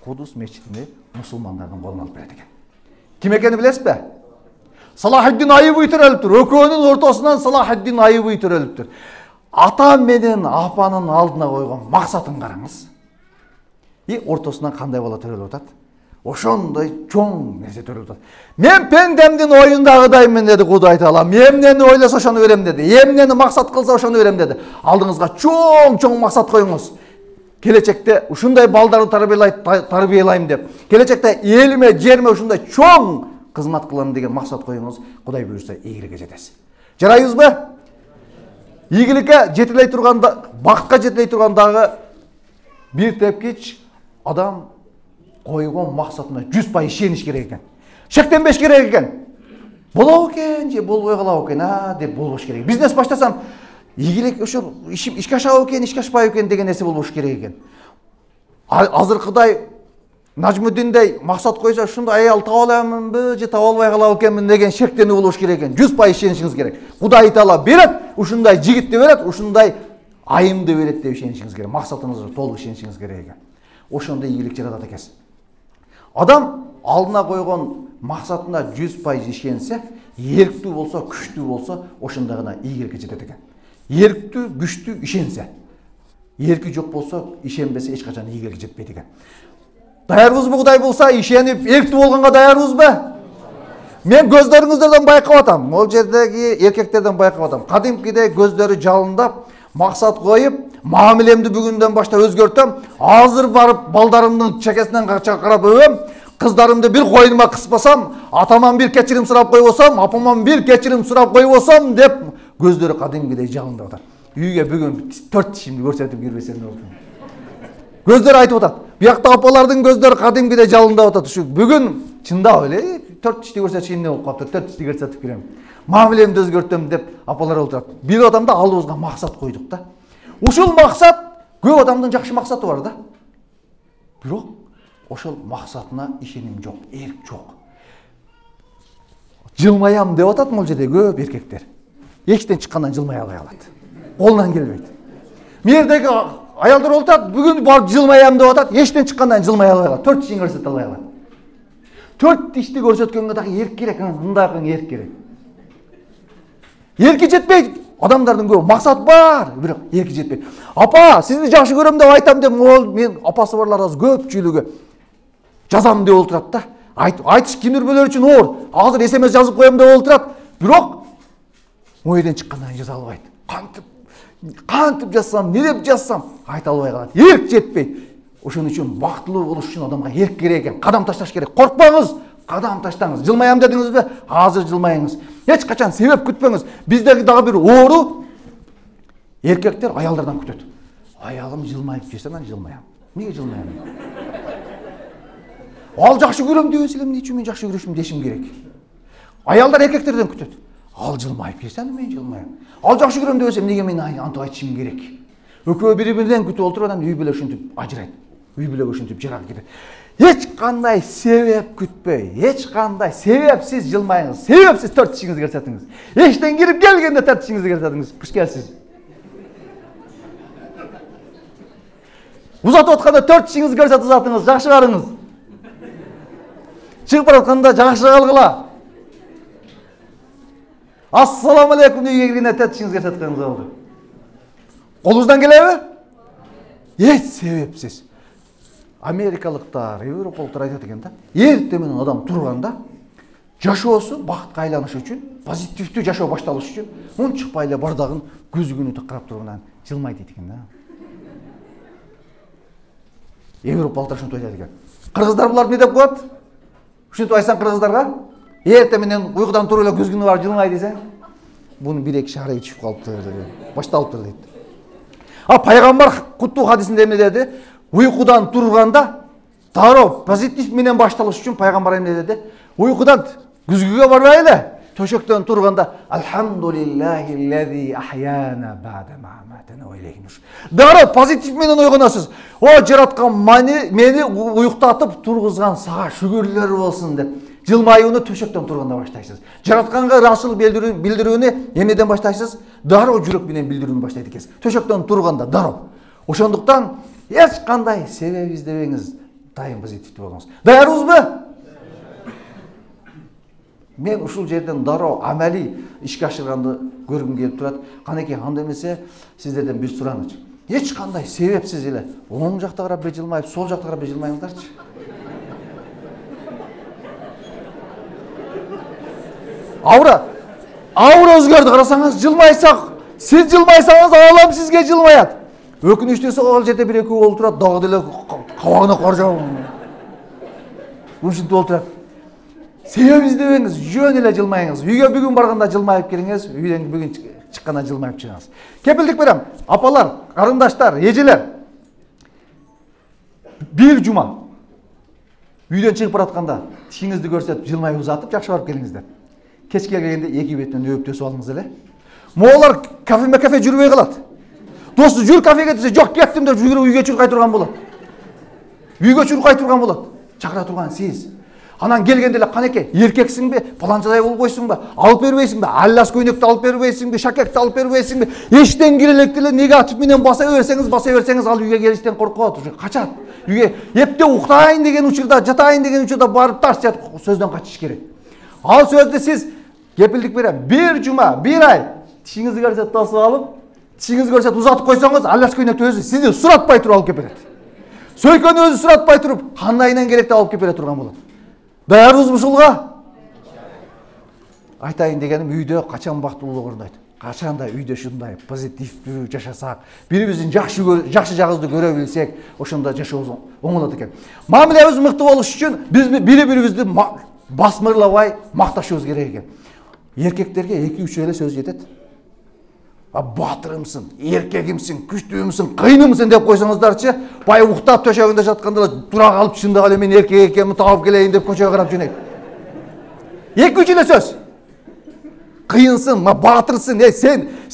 Кудус мечитине мусулмандардын колуна алып берет экен. Ким экенин билесизби? Салахиддин Айюби төрөлүптүр. Экөөнүн ортосунан Салахиддин Айюби төрөлүптүр. Ата менен апанын алдына койгон максатын караңыз. Ортосунан кандай бала төрөлүп атат? Ошондой чоң нерсе төрөлүп атат. Мен пендемдин оюндагыдаймын деди Кудай Таала. Эмнени ойлосо ошону берем деди. Эмнени максат кылса ошону берем деди. Алдыңызга чоң максат коюңуз. Келечекте ушундай балдарды тарбиялайм деп. Келечекте элиме, жериме ушундай чоң кызмат кылам деген максат коюңуз. Кудай буйрса ийгиликке жетесиз. Жарайбызбы? Ийгиликке жетилей турганда, бакытка жетилей тургандагы бир тепкич адам койгон максатына 100% ишениш керек экен. Шектенбеш керек экен. Болобу экен же болбой калабы экен, деп болбош керек. Бизнес баштасам, ийгилик ошо ишке ашабы экен, ишке ашпайбы экен деген нерсе болбош керек экен. Азыркыдай Нажмуддиндей максат койсо, ушундай аял таба аламынбы же таба албай калабы экенмин деген шектенүү болуш керек экен. 100% ишенишиңиз керек. Кудай Таала берет, ушундай жигитти берет, ушундай айымды берет деп ишенишиңиз керек. Максатыңызга толук ишенишиңиз керек экен. Ошондой ийгилик жаратат экенсиз. Адам алдына койгон максатына 100% ишенсе, эрктүү болсо, күчтүү болсо, ошондой гана ийгиликке жетет экен. Эрктүү, күчтүү ишенсе, эрки жок болсо, ишенбесе эч качан ийгиликке жетпейт экен. Даярбызбы Кудай болса, ишенип, эрктүү болгонго даярбызбы? Мен көздөрүңүздөрдөн байкап атам. Могул жердеги эркектерден байкап атам. Кадимкидей көздөрү жалындап, максат коюп, мамилемди бүгүндөн баштап өзгөртөм. Азыр барып балдарымдын чекесинен карап өбөм. Кыздарымды бир койнума кыспасам, атаман бир кечирим сурап койбосом, апаман бир кечирим сурап койбосом деп көздөрү кадимкидей жалындап атат. Үйгө бүгүн 4 тишимди көрсөтүп кирбесем болду. Көздөр айтып атат. Биякта апалардын көздөрү кадимкидей жалындап атат. Ушу бүгүн чындап эле 4 тишти көрсөтүш эмне болуп калыптыр? 4 тишти көрсөтүп кирем. Мамилемди өзгөртөм деп апалар отурат. Бир адамда алдыбызга максат койдук да. Ушул максат көп адамдын жакшы максаты бар да. Бирок ошол максатына ишеним жок, эрк жок. Жылмаям деп атат могул жерде көп эркектер. Эчтен чыккандан жылмай албай калат. Колунан келбейт. Мердеги аялдар олтат, бүгүн барып жылмаям деп атат, эчтен чыккандан жылмай албай калат. 4 тишин көрсөтө албай калат. 4 тишти көрсөткөнгө дагы эрк керек, мындагы эрк керек. Эрки жетпейт. Адамдардын көп максат бар, бирок эрки жетпейт. Апа, сизди жакшы көрөм деп айтам деп мен апасы барлар аз көпчүлүгү жазам деп олтурат да. Айтыш кимдир бөлөр үчүн оор. Азыр SMS жазып коем деп олтурат. Бирок Мойден чыккандан жаза албайт. Кантип жазсам, не деп жазсам айта албай калат. Эрк жетпейт. Ошон үчүн бактылуу болуш үчүн адамга эрк керек экен. Кадам ташташ керек. Коркпаңыз, кадам таштаңыз. Жылмаям дедиңизби? Азыр жылмайыңыз. Эч качан себеп күтпөңүз. Биздеги дагы бир оору эркектер аялдардан күтөт. Аялым жылмайып жүрсө мен жылмаям. Неге жылмаям? Ал жакшы көрөм дебесе эле эмне үчүн мен жакшы көрөшүм дешим керек. Аялдар эркектерден күтөт. Ал жылмайып жүрсө мен жылмаям. Ал жакшы көрөм дебесе эмнеге мен антип айтышым керек? Экөө бири-биринен күтүп отуруп анан үй бүлө ушинтип ажырайт. Үй бүлөгө ушинтип жырак кетет. Эч кандай себеп күтпөй, эч кандай себепсиз жылмайыңыз. Себепсиз төрт тишиңизди көрсөтүңүз. Эштен кирип келгенде төрт тишиңизди көрсөтүңүз. Куш келсиз. Узатып атканда төрт тишиңизди көрсөтүп узатыңыз, жакшы карыңыз. Чыгып баратканда жакшы калгыла. Ассаламу алейкум үйгө киргенде төрт тишиңизди көрсөткөнүңүз болду. Колуңуздан келеби? Эч себепсиз. Америкалыктар, европалыктар айтат экен да. Эртең менен адам турганда жашоосу бакытка айланыш үчүн, позитивдүү жашоо башталыш үчүн унчукпай эле бардагын көзгүнү карап туруп анан жылмайт дейт экен да. Европалыктар ушинтип айтат экен. Кыргыздар буларды эмне деп коет? Ушинтип айтсаң кыргыздарга, эртең менен уйкудан туруп эле көзгүнү бар жылмай десең, буну бир-эки шаары түшүп калыптыр деп, башталыптыр дейт. Пайгамбар куттуу хадисинде эмне деди? Уйкудан турганда дароо позитив менен башталыш үчүн пайгамбар эмне деди? Уйкудан күзгүгө барбай эле төшөктөн турганда Алхамдулиллахи ахяна ба'да ма аматана ва илейхи нушур. Дароо позитив менен ойгоносуз. О жараткан мени уюктатып тургузган сага шүгүрлөр болсун деп жылмаюуну төшөктөн турганда баштайсыз. Жаратканга ырашчылык билдирүүнү эмнеден баштайсыз? Дароо жүрөк менен билдирүүнү баштайт экенсиз. Төшөктөн турганда дароо. Ошондуктан эч кандай себеп издебеңиз, дайым позитивдүү болуңуз. Даярбызбы? Мен ушул жерден дароо амалий ишке ашырганды көргүм келип турат. Канеки анда эмесе сиздерден бир сураныч. Эч кандай себепсиз эле оң жакта карап бир жылмайып, сол жакта карап бир жылмайыңыздарчы. Аура өзгөрдү, карасаңыз жылмайсак, сиз жылмайсаңыз аалам сизге жылмаят. Өкүнүчтүүсү ал жерде бир экөө болуп турат, дагы деле кабагына кар жаап. Ушинтип болуп турат. Себеп издебеңиз, жөн эле жылмайыңыз. Үйгө бүгүн барганда жылмайып келиңиз, үйдөн бүгүн чыкканда жылмайып чыгыңыз. Кепилдик берем. Апалар, карындаштар, эжелер. Бир жума үйдөн чыгып баратканда тишиңизди көрсөтүп, жылмайып узатып, жакшы барып келиңиздер. Кеч келгенде эки беттен өптөсүп алыңыз эле. Моолар кафе жүрбөй калат. Досу жүр кафеге десе, жок кеттим деп жүрүп үйгө чуркай турган болот. Үйгө чуркай турган болот. Чакыра турган сиз. Анан келгенде эле канеке, эркексиңби, паланчадай болбойсуңбу, алып бербейсиңби, аллас көйнөктү алып бербейсиңби, шакекти алып бербейсиңби, эчтен кирелекти эле негатив менен баса берсеңиз, ал үйгө келиштен коркот, уже качат. Үйгө эптеп уктайын деген учурда, жатайын деген учурда барып тарс жатып сөздөн качыш керек. Ал сөздү сиз кепилдик берем, бир жума, бир ай тишиңизди көрсөтүп тосуп алып, тишиңизди көрсөтүп узатып койсоңуз, аллас көйнөктү өзү сизди суратпай туруп алып кеп берет. Сөйкөнү өзү суратпай туруп, кандайынан керекти алып кеп бере турган болот. Даярбызбы ушулга? Айтайын дегеним, үйдө качан бактылуулук орнойт. Качан да үйдө ушундай позитивдүү жашасак, бирибиздин жакшы жагыбызды көрө билсек, ошондо жашообуз оңолот экен. Мамилебиз мыкты болуш үчүн биз бири-бирибизди басмырлабай макташыбыз керек экен. Эркектерге 2-3 эле сөз жетет. Батырымсың, эркегимсиң, күчтүүмсүң, кыйнымсың деп койсоңуздарчы, бай уктап төшөгүндө жатканда тура калып чындап эле мен эркек экенмин, таап келейин деп көчөгө карап жөнөйт. 2-3 эле сөз. Кыйынсың, батырсың,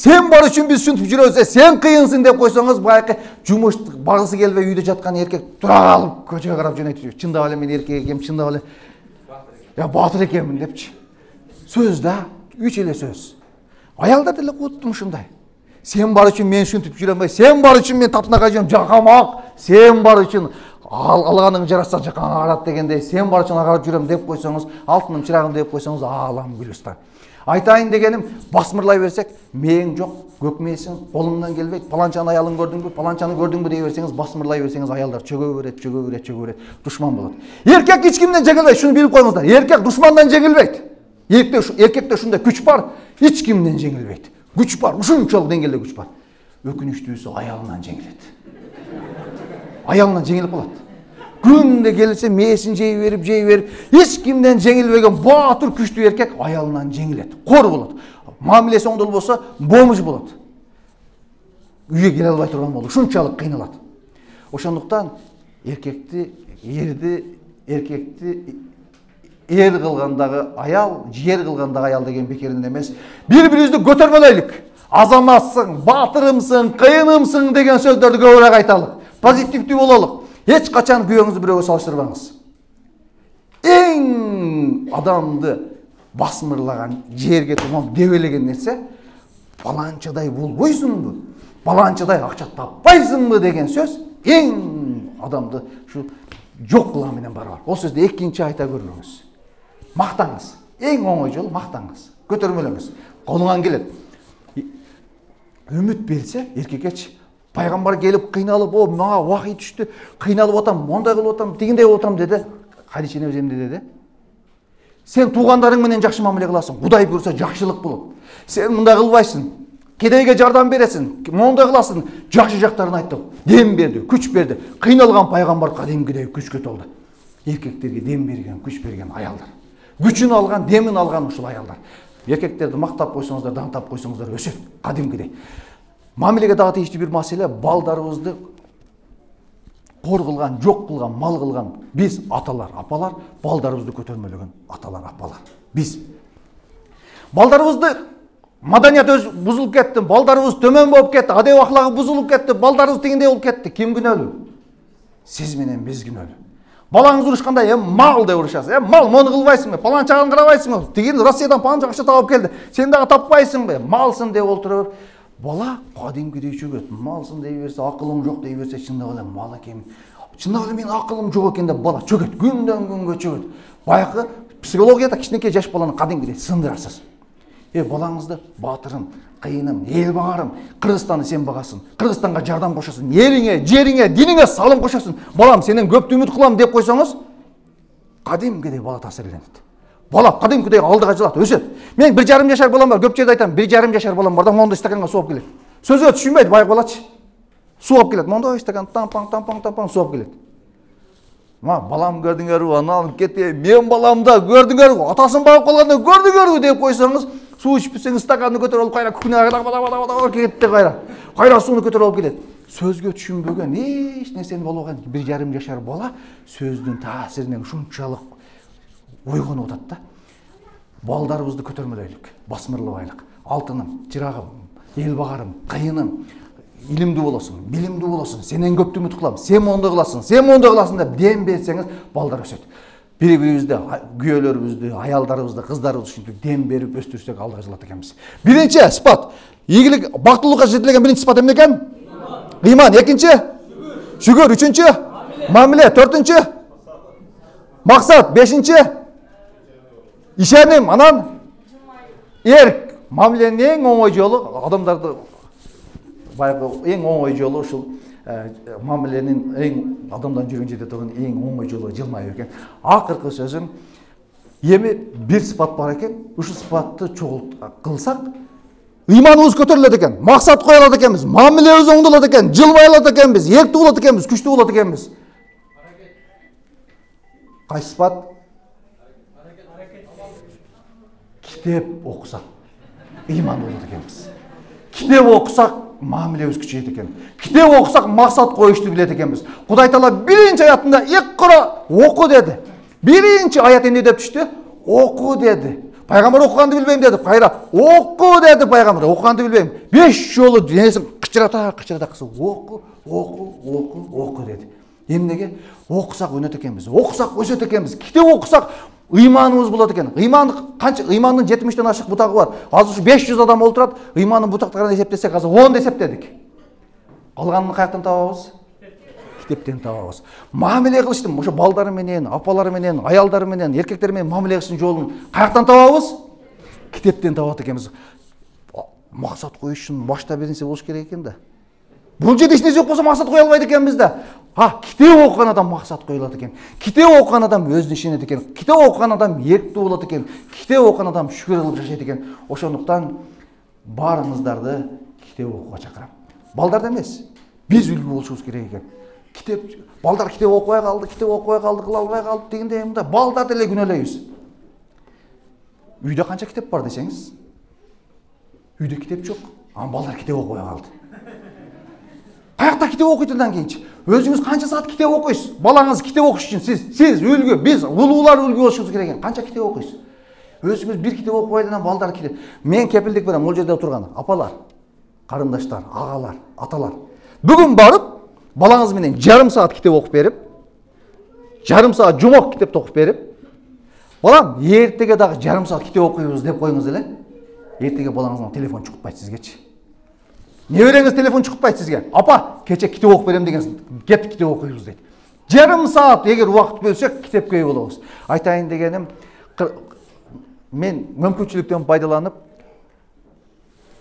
сен бар үчүн биз ушинтип жүрөбүз, сен кыйынсың деп койсоңуз, байкы жумуш багысы келбей үйдө жаткан эркек тура калып көчөгө карап жөнөйт. Чындап эле мен эркек экенмин, чындап эле батыр экенмин депчи. Сөз да 3 эле сөз. Аялдар деле куттум ушундай. Сен бар үчүн мен ушинтип жүрөм, сен бар үчүн мен тапнага жүрөм, жакамак, сен бар үчүн алганың жараса жакаңа карат дегендей, сен бар үчүн агарып жүрөм деп койсоңуз, алтыным чырагым деп койсоңуз, аалам гүлүстан. Айтайын дегеним, басмырлай берсек, мээң жок, көкмейсиң, колуңдан келбейт, паланчанын аялын көрдүңбү, паланчаны көрдүңбү дей берсеңиз, басмырлай берсеңиз, аялдар чөгө берет, душман болот. Эркек эч кимден жеңилбейт, шуну билип коюңуздар. Эркек душмандан жеңилбейт. Erkekte ушундай күч бар, эч кимден жеңилбейт. Күч бар, ушунчалык деңгээлде күч бар. Өкүнүчтүүсү аялынан жеңилет. Аялынан жеңилип калат. Күндө келсе мээсин жей берип, эч кимден жеңилбеген баатыр күчтүү эркек аялынан жеңилет. Кор болот. Мамилеси оңдол болсо, бомж болот. Үйгө келе албай турган болот. Ушунчалык кыйналат. Ошондуктан эркекти эр кылгандагы аял, жер кылгандагы аял деген бекерден эмес. Бири-бирибизди көтөрмөлөйлүк. Азаматсың, батырымсың, кыйынымсың деген сөздөрдү көбүрөөк айталык. Позитивдүү бололук. Эч качан күйөөңүздү бирөөгө салыштырбаңыз. Эң адамды басмырлаган, жерге тумап дебелеген нерсе баланчадай болбойсуңбу? Баланчадай акча таппайсыңбы деген сөз эң адамды ушу жок кылган менен барабар. Ол сөздү экинчи айта көрүңүз. Мактаңыз. Эң оңой жол мактаңыз. Көтөрмөлөңүз. Колуңан келет. Үмүт берсе эркекечи пайгамбар келип кыйналып, "О, мага вахий түштү, кыйналып атам, мондай кылып атам, тигиндей кылып атам" деди. Хадиша энебиз эмне деди? Сен туугандарың менен жакшы мамиле кыласың, Кудай буйрса жакшылык болот. Сен мындай кылбайсың, кедейге жардам бересиң, мондай кыласың, жакшы жактарын айтты. Дем берди, күч берди. Кыйналган пайгамбар кадимкидей күчкө толду. Эркектерге дем берген, күч берген аялдар. Күчүн алган, демин алган ушул аялдар. Эркектерди мактап койсоңуздар, даңтап койсоңуздар өсөт, кадимкидей. Мамилеге дагы тийиштүү бир маселе, балдарыбызды кор кылган, жок кылган, мал кылган биз аталар, апалар, балдарыбызды көтөрмөлөгөн аталар, апалар. Биз балдарыбызды маданият бузулуп кетти, балдарыбыз төмөн болуп кетти, адеп ахлагы бузулуп кетти, балдарыбыз тигиндей болуп кетти. Ким күнөөлүү? Сиз менен биз күнөөлүү. Балаңыз урушканда, мал деп урушасыз. Мал, мону кылбайсыңбы? Паланчагын карабайсыңбы? Тигин Россиядан паланча акча табып келди. Сен дагы таппайсыңбы? Малсың деп олтуруп, бала кадимкидей чөгөт. Малсың дей берсе, акылың жок дей берсе, чындап эле мал экен. Чындап эле менин акылым жок экен деп бала чөгөт. Күндөн күнгө чөгөт. Баягы психологияда кичинекей жаш баланы кадимкидей сындырасыз. Балаңызды батырым, кыйыным, эл багарым, Кыргызстанды сен багасың. Кыргызстанга жардам кошосуң. Элиңе, жериңе, диниңе салым кошосуң. Балам, сенен көптү үмүт кылам деп койсоңуз, кадимкидей бала таасирленет. Бала кадимкидей алдыга жылат, өсөт. Мен 1,5 жашар балам бар, көп жерде айтам, 1,5 жашар балам бар да, мондай стаканга суу алып келет. Сөзгө түшүнбөйт, байга балачы. Суу алып келет, мондай стакан тампаң суу алып келет. Балам көрдүңөрбү, анан кетти, мен баламда көрдүңөрбү, атасын багып калганда көрдүңөрбү деп койсоңуз, суу ичип берсеңиз стаканды көтөрүп алып кайра күнө кетти кайра сууну көтөрүп алып келет. Сөзгө түшүнбөгөн, эч нерсени болбогон 1,5 жашар бала сөздүн таасиринен ушунчалык ойгонуп атат да. Балдарыбызды көтөрмөлөйлүк, басмырлабайлык. Алтыным, чырагым, эл багарым, кыйыным, илимдүү болосуң, билимдүү болосуң, сенен көптү үмүт кылам, сен мондой кыласың деп дем берсеңиз, балдар өсөт. Бири-бирибизди, күйөөлөрүбүздү, аялдарыбызды, кыздарыбызды ушинтип дем берип өстүрсөк алдыга жылат экенбиз. Биринчи сыпат, ийгилик, бактылыкка жетилген биринчи сыпат эмне экен? Ыйман. Экинчи? Шүгүр. Үчүнчү? Мамиле. Төртүнчү? Максат. Бешинчи? Ишеним. Анан? Эрк. Мамиленин эң оңой жолу, адамдарды баягы эң оңой жолу ушул мамиленин эң адамдан жүргөн жерде турган эң оңой жолу жылмайып экен. Акыркы сөзүм, эми бир сыпат бар экен, ушул сыпатты чогулт кылсак, ыйманыбыз көтөрүлөт экен, максат кое алат экенбиз, мамилебиз оңдолот экен, жылмай алат экенбиз, эрктүү болот экенбиз, күчтүү болот экенбиз. Кайсы сыпат? Китеп окусак, ыйман болот экенбиз. Китеп окусак, мамилебиз күчөйт экен. Китеп окусак, максат коюшту билет экенбиз. Кудай Таала биринчи аятында икра оку деди. Биринчи аят эмне деп түштү? Оку деди. Пайгамбар окуганды билбейм деди. Кайра оку деди пайгамбар. Окуганды билбейм. 5 жолу денесин кычырата кылса оку деди. Эмнеге? Окусак өнөт экенбиз. Окусак өсөт экенбиз. Китеп окусак ыйманыбыз болот экен. Ыймандын 70ден ашык бутагы бар. Азыр ушу 500 адам олтурат. Ыймандын бутактарын эсептесек, азыр 10 эсептедик. Калганын каяктан табабыз? Китептен табабыз. Мамиле кылыштым, ошо балдары менен, апалары менен, аялдары менен, эркектер менен мамиле кылыштын жолун каяктан табабыз? Китептен табат экенбиз. Максат коюш үчүн башта бир нерсе болуш керек экен да. Бул жерде эч нерсе жок болсо максат кое албайт экенбиз да. китеп окуган адам максат коюлат экен. Китеп окуган адам өзүнө ишенет экен. Китеп окуган адам эрктүү болот экен. Китеп окуган адам шүгүр кылып жашайт экен. Ошондуктан баарыңыздарды китеп окууга чакырам. Балдарды эмес. Биз үлгү болушубуз керек экен. Балдар китеп окубай калды, кыла албай калды дегенде мында балдарды эле күнөөлөйбүз. Үйдө канча китеп бар десеңиз? Үйдө китеп жок. Балдар китеп окубай калды. Каякта китеп окуйт андан кийинчи? Өзүңүз канча саат китеп окуйсуз? Балаңыз китеп окуш үчүн сиз үлгү, биз улуулар үлгү болушубуз керек экен. Канча китеп окуйсуз? Өзүңүз бир китеп окубай эле балдар китеп. Мен кепилдик берем, бул жерде отурган апалар, карындаштар, агалар, аталар. Бүгүн барып балаңыз менен жарым саат китеп окуп берип, жарым саат жумок китеп окуп берип, балам, эртеге дагы жарым саат китеп окуйбуз деп коюңуз эле. Эртеге балаңыздын телефон чукутпайт сизгечи. Небереңиз телефон чукутпайт сизге. Апа, кече китеп окуп берем деген, кет китеп окуйбуз дейт. Жарым саат эгер убакыт бөлсөк, китепке ээ болобуз. Айтайын дегеним, мен мүмкүнчүлүктөн пайдаланып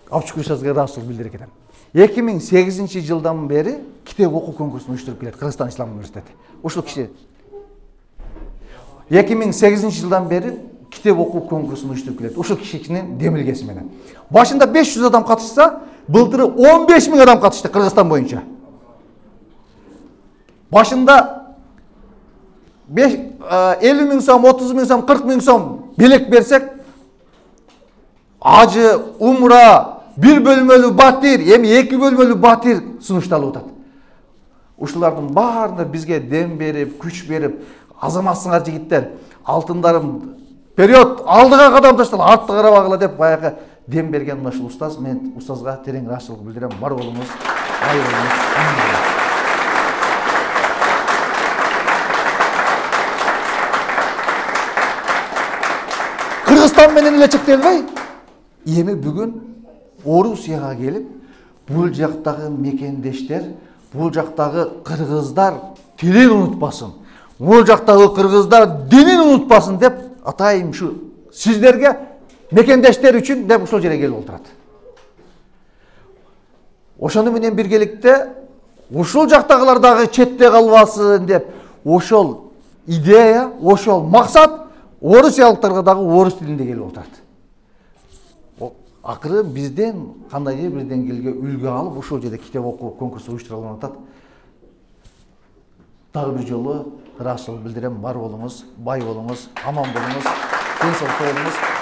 Абчукушазга ыраазычылык билдирип кетем. 2008-жылдан бери китеп окуу конкурсун уюштуруп келет Кыргызстан Ислам университети. Ушул киши 2008-жылдан бери китеп окуу конкурсун уюштуруп келет. Ушул кишинин демилгеси менен. Башында 500 адам катышса, былтыры 15 000 адам катышты Кыргызстан боюнча. Башында 50 000 сом, 30 000 сом, 40 000 сом белек берсек, ажы, умра, bir bölmölүү батир, эми 2 бөлмөлүү батир сунушталып атат. Ушулардын баарына бизге дем берип, күч берип, азаматсыңар жигиттер, алтындарым период алдыга кадам таштал, артты карабагыла деп баягы дем берген ушул устаз. Мен устазга терең ыраазычылык билдирем. Бар болуңуз, бай болуңуз. Кыргызстан менен эле чектелбей, эми бүгүн Орусияга келип, бул жактагы мекендештер, бул жактагы кыргыздар тилин унутпасын, бул жактагы кыргыздар динин унутпасын деп атайым шу сиздерге мекендештер үчүн деп ушул жерге келип отурат. Ошону менен биргеликте ушул жактагылар дагы четте калбасын деп ошол идея, ошол максат орусиялыктарга дагы орус тилинде келип отурат. Акыры бизден кандайдыр бир деңгээлге үлгү алып ошол жерде китеп окуу конкурсу уюштурулган атат. Дагы бир жолу ыраазычылык билдирем. Бар болуңуз, бай болуңуз, аман болуңуз, ден соолукта болуңуз.